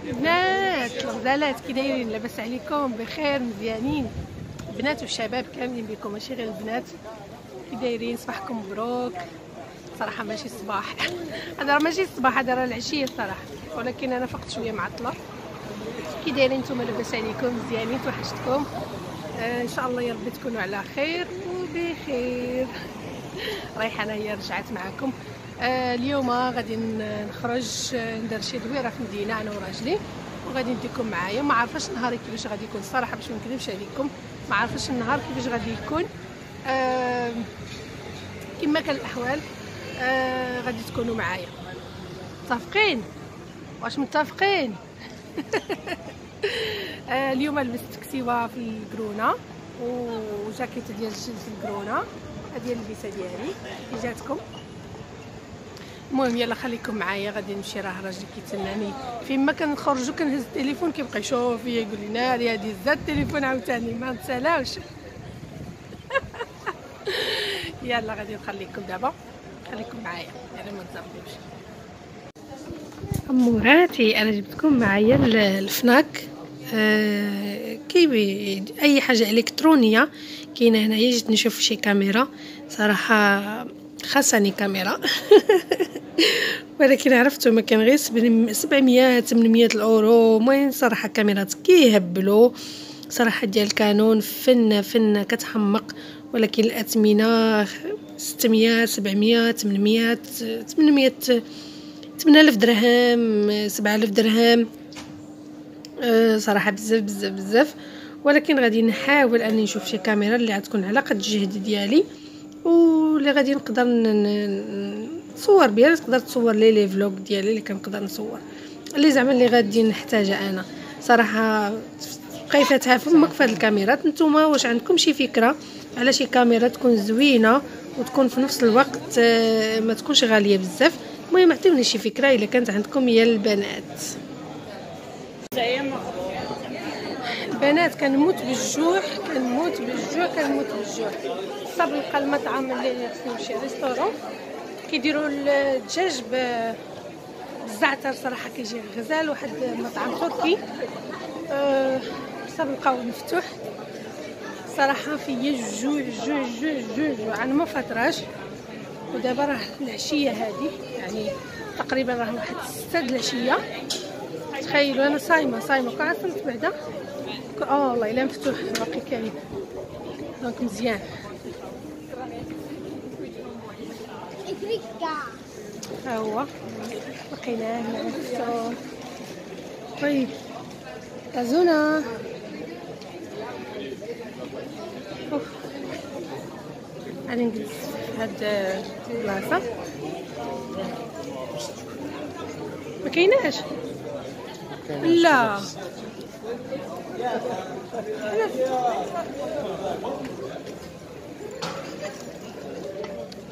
البنات الغزالات كي دايرين؟ لاباس عليكم؟ بخير؟ مزيانين؟ البنات والشباب كاملين بكم، ماشي غير البنات. كي دايرين؟ صباحكم مبروك. صراحه ماشي الصباح هذا راه ماشي الصباح، هذا راه العشيه الصراحه، ولكن انا فقط شويه معطله. كي دايرين نتوما؟ لاباس عليكم؟ مزيانين؟ توحشتكم. ان شاء الله يا ربي تكونوا على خير وبخير. ريحانه هي رجعت معكم. اليوم غادي نخرج ندير شي دويره في المدينه انا وراجلي، وغادي نديكم معايا. ما عارفاش نهاري كيفاش غادي يكون الصراحه، باش ما نكذبش عليكم ما عارفاش النهار كيفاش غادي يكون. كما كان الاحوال غادي تكونوا معايا. متفقين؟ واش متفقين؟ اليوم لبست كسيوه في الكرونه وجاكيت ديال الجلد في الكرونه، هذه هي اللبسه ديالي اللي جاتكم. المهم يلا خليكم معايا، غادي نمشي. راه راجلي كيتسناني فين ما كنخرجوا كنهز التليفون كيبقى يشوف فيا يقول لي ناري هادي زاد التليفون عاوتاني ما نتسالاوش. يلا غادي نخليكم دابا، خليكم معايا يلا ما تزربوش. اموراتي انا جبتكم معايا الفناك. كي اي حاجه الكترونيه كاينه هنايا. جيت نشوف شي كاميرا صراحه خاصني كاميرا ولكن عرفتو ما كان غير 700 800 الاورو. المهم صراحه كاميرات كيهبلوا صراحه ديال كانون فن كتحمق، ولكن الاثمنه 600 700 800 8000 درهم 7000 درهم. صراحه بزاف. ولكن غادي نحاول اني نشوف شي كاميرا اللي غتكون على قد الجهد ديالي، واللي غادي نقدر نصور بها، تقدر تصور لي فلوق ديالي اللي كنقدر نصور، اللي زعما اللي غادي نحتاجها انا. صراحه بقيتها فمك في هاد الكاميرات. نتوما واش عندكم شي فكره على شي كاميرا تكون زوينه وتكون في نفس الوقت ما تكونش غاليه بزاف؟ المهم عطيوني شي فكره الا كانت عندكم يا البنات. البنات كنموت بالجوع صاب نلقى المطعم اللي خصني نمشي ريستورون كيديروا الدجاج بالزعتر، صراحه كيجي غزال. واحد المطعم تركي صاب نلقاو مفتوح. صراحه فيا الجوع انا ما فتراش. ودابا راه العشيه هذه يعني تقريبا راه واحد 6 د العشيه. تخيلوا انا صايمه كنعرف بعدا والله الا مفتوح باقي كاين دونك مزيان. ها هو بقينا هنا. طيب تازونا غادي نجلس في هاد البلاصه. ما كايناش لا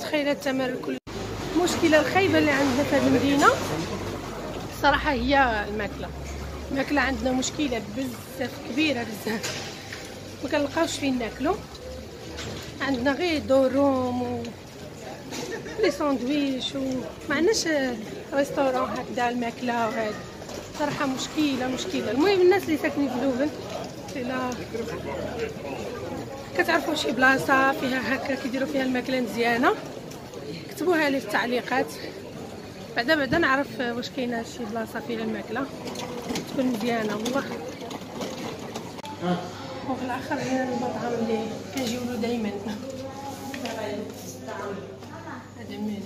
تخيل التمر كل المشكله الخايبه اللي عندنا في هذه المدينه صراحه هي الماكله عندنا مشكله بزاف كبيره بزاف. ما كنلقاوش فين ناكلو. عندنا غير دوروم و لي ساندويش وما عندناش ريستورون هكذا الماكله وهذا. صراحه مشكله. المهم الناس اللي ساكنين في لوفن الا كتعرفوا شي بلاصه فيها هكا كيديروا فيها الماكله مزيانه كتبوها لي في التعليقات، بعدا نعرف واش كاينه شي بلاصه فيها الماكله تكون مزيانه والله. وفي الاخر هنا المطعم اللي كنجيو له دائما. هذا مالي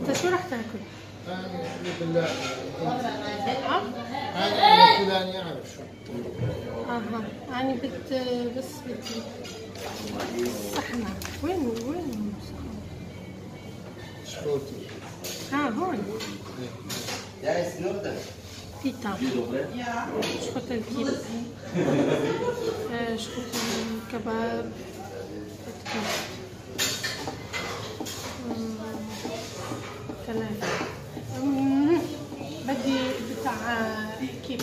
انت شو راح تاكل؟ بالله انا فلان يعرف شو يعني بس صحنا وين شروطي هون يا سنوده بيتا شحوط الكبد شحوط الكباب ثلاثة بدي بتاع كيف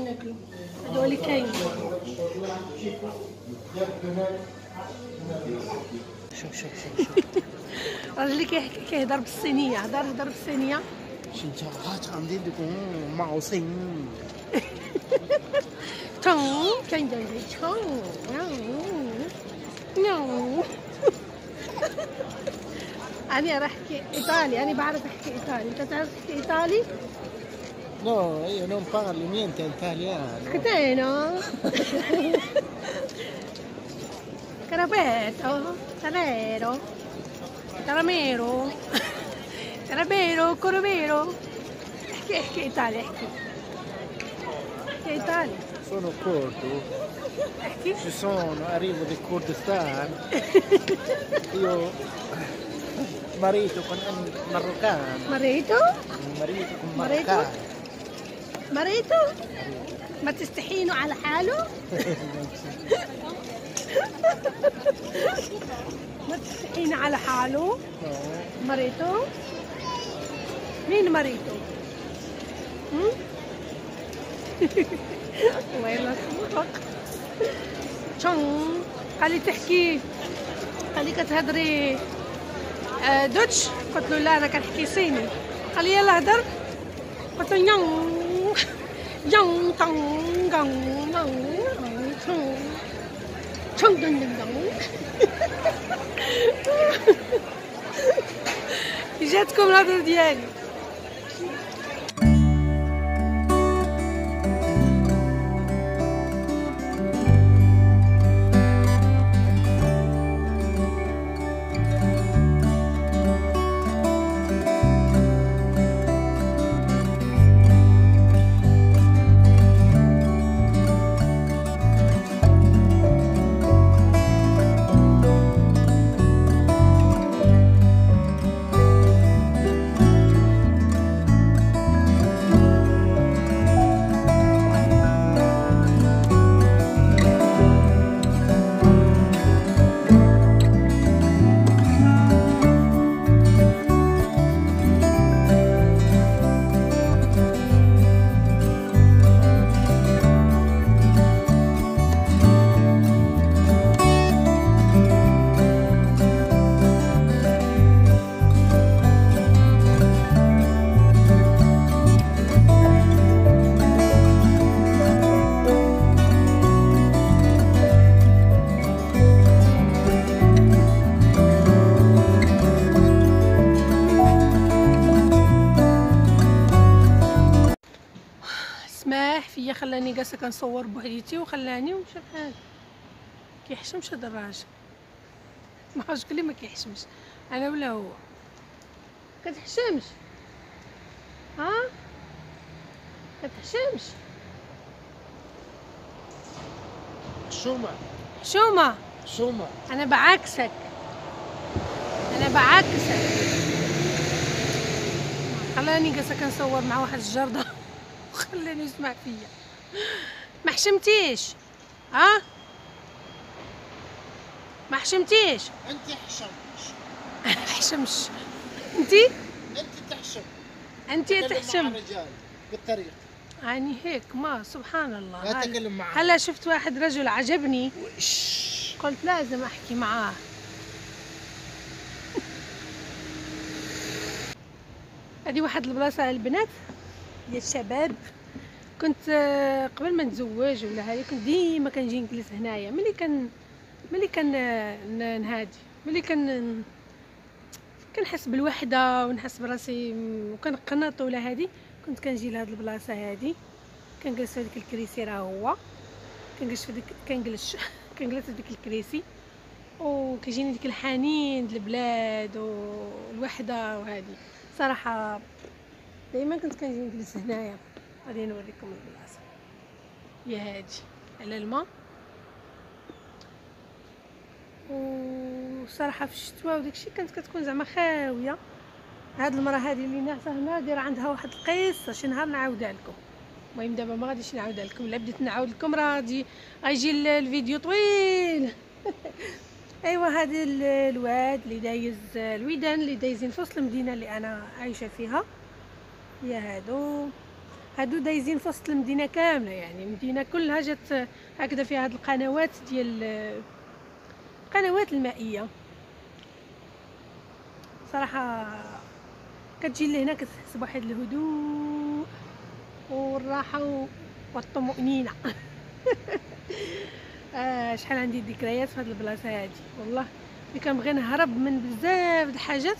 ناكلو هذول كاين. شوف راجلي كيهضر بالصينيه، هضر بالصينيه. تون كان جنبي تون نو أنا راح أحكي إيطالي، أنا بعرف أحكي إيطالي. أنت تعرف تحكي إيطالي؟ No, io non parlo niente italiano. Scateno Carabeto Taravero Taramero Tarabero Coromero. احكي إيطالي، احكي إيطالي. Sono curdo. احكي. Ci sono, arrivo di Kurdistan. Io marito con marroccano. مريتو Marito con Marito? marroccano. مريتو ما تستحينوا على حاله. ما تستحينوا على حاله. No. مريتو؟ مين مريتو؟ الله يرحمك. شون قالي تحكي، قالي كتهضري دوتش. قلت له لا انا كنحكي صيني. قال لي يلا هضر. قلت له يون يون تون غون غون تون تون دون دون. جاتكم الهضره ديالي. سماح فيا خلاني جالسه كنصور بوحديتي وخلاني ومشى بحال كيحشمش هذا الراجل. ما عرفتش قال لي ما كيحشمش انا ولا هو. كتحشمش ها كتحشمش حشومة حشومه. حشومة. انا بعكسك، انا بعكسك. خلاني جالسه كنصور مع واحد الجردة وخلاني يسمع فيا. ما حشمتيش ها؟ ما حشمتيش؟ انت حشمش. حشمش انتي؟ انت تحشم. انتي تكلم مع تحشم. الرجال بالطريقة. يعني هيك ما سبحان الله. لا تكلم معاه. هلا شفت واحد رجل عجبني قلت لازم احكي معاه. هذه واحد البلاصه للبنات ديال الشباب. كنت قبل ما نتزوج ولا هذه كنت ديما كنجي نجلس هنايا. ملي كان نهادي، ملي كنحس بالوحده ونحس براسي وكنقنط ولا هذه، كنت كنجي لهاد البلاصه هذه كنجلس في ديك الكريسي. راه هو كنجلس في ديك الكريسي وكيجيني ديك الحنين للبلاد والوحده وهذه. صراحه دائما كنت كنجي نجلس هنايا. غادي نوريكم البلاصه هي هادي على الماء. وصراحه في الشتوى وداكشي كانت كتكون زعما خاويه. هاد المراه هذه اللي ناعسه هنا دايره عندها واحد القصه شي نهار نعاودها لكم. المهم دابا ما غاديش نعاودها لكم، الا بديت نعاود لكم راه غيجي الفيديو طويل. ايوا هذا الواد اللي دايز الويدان اللي دايزين في وسط المدينه اللي انا عايشه فيها. يا هادو دايزين في وسط المدينه كامله، يعني المدينه كلها جات هكذا فيها هاد القنوات ديال القنوات المائيه. صراحه كتجي لهنا كتحس بواحد الهدوء والراحه والطمأنينه. شحال عندي ذكريات في هذه البلاصه هذه والله. ملي كنبغي نهرب من بزاف د الحاجات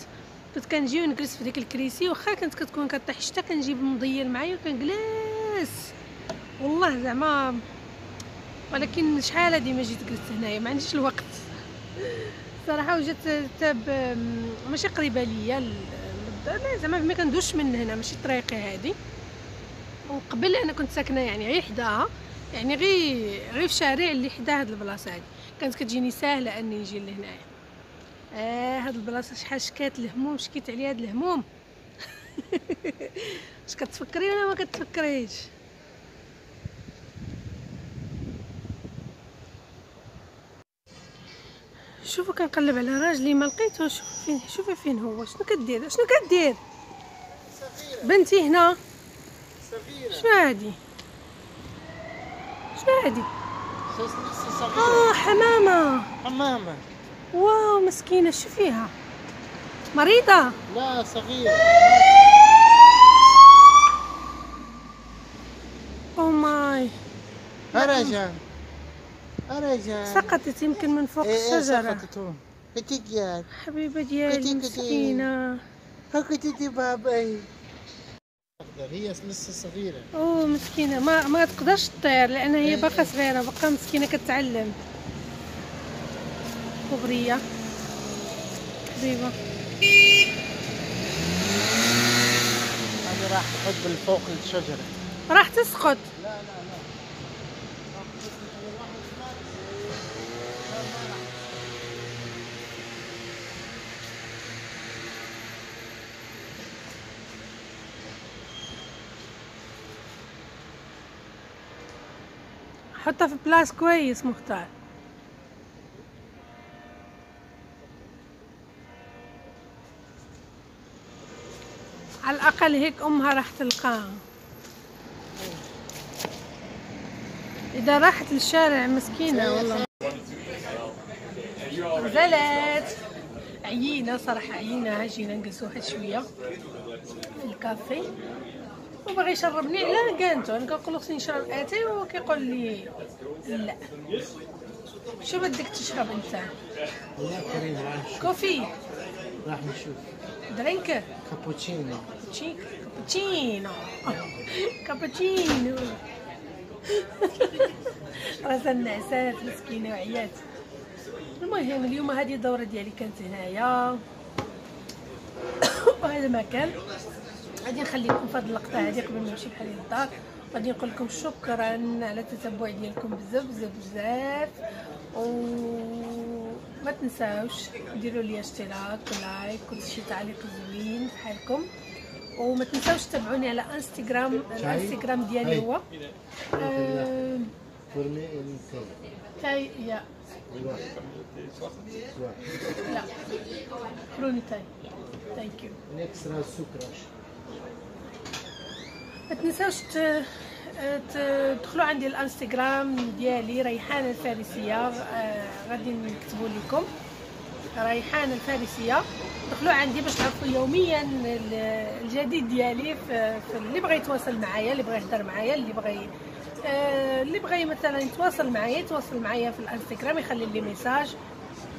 كنت كنجي ونجلس في ديك الكريسي، واخا كتكون كطيح الشتا كنجيب المضيل معايا وكنجلس والله زعما. ولكن شحال هادي ما جيت جلست هنايا، ما عنديش الوقت صراحه. وجات تاب ماشي قريبه ليا للدار، زعما ما كندوش من هنا، ماشي طريقي هادي. وقبل انا كنت ساكنه يعني غير حداها، يعني غير في شارع اللي حدا هاد البلاصه هادي، كانت كتجيني ساهله اني نجي لهنايا. هاد البلاصه شحال شكات الهموم، شكيت عليها هاد الهموم. واش كتفكري ولا ما كتفكريش؟ شوفوا كنقلب على راجلي ما لقيتوش. فين؟ شوفي فين هو. شنو كدير؟ شنو كدير بنتي هنا؟ شنو هادي؟ شنو هادي؟ حمامه. حمامة. واو مسكينه، شوفيها مريضه. لا صغيرة. او ماي. أرجان سقطت يمكن من فوق الشجره. سقطت هون. كتيجي حبيبه ديالي مسكينه. هكتي باباي. هي لسه صغيرة. اوه مسكينه، ما تقدرش تطير لان هي باقا صغيره، باقا مسكينه كتعلم. كبريه حبيبه. أنا راح تحط بالفوق الشجرة. راح تسقط. لا حطها في بلاص كويس مختار. على الاقل هيك امها راح تلقاها. اذا راحت للشارع مسكينه والله. نزلت عيينا صراحه، عيينا. جينا نجلسوا واحد شويه في الكافي وبغى يشربني على كانتو. انا كنقول له خصني نشرب اتاي وهو كيقول لي لا. شو بدك تشرب انت؟ والله كريم راح نشوف. كوفي؟ راح نشوف. درينك؟ كابوتشينو. كابوتشينو. كابوتشينو. راس النعسات مسكينه وعيات. المهم اليوم هذه الدوره ديالي كانت هنايا وهذا مكان. غادي نخليكم في هذه اللقطه هذه قبل ما نمشي بحال للدار. غادي نقول لكم شكرا على التتبع ديالكم بزاف بزاف بزاف، وما تنساوش ديروا لي اشتراك ولايك وشي تعليق زوين بحالكم، وما تنساوش تتابعوني على انستغرام. الانستغرام ديالي هو تاي يا لا فروني تاي. ثانك يو. اكسترا سكر. ما تنساوش تدخلوا عندي الانستغرام ديالي ريحانه الفارسيه. غادي نكتبوا لكم ريحانه الفارسيه. دخلوا عندي باش تعرفوا يوميا الجديد ديالي في اللي بغى يتواصل معايا، اللي بغى يهضر معايا، اللي بغى مثلا يتواصل معايا في الانستغرام، يخلي لي ميساج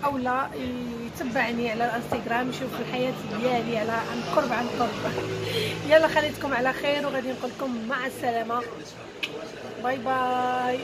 او لا يتبعني على الانستغرام يشوف الحياه ديالي عن قرب. يلا خليتكم على خير وغادي نقول لكم مع السلامه. باي باي.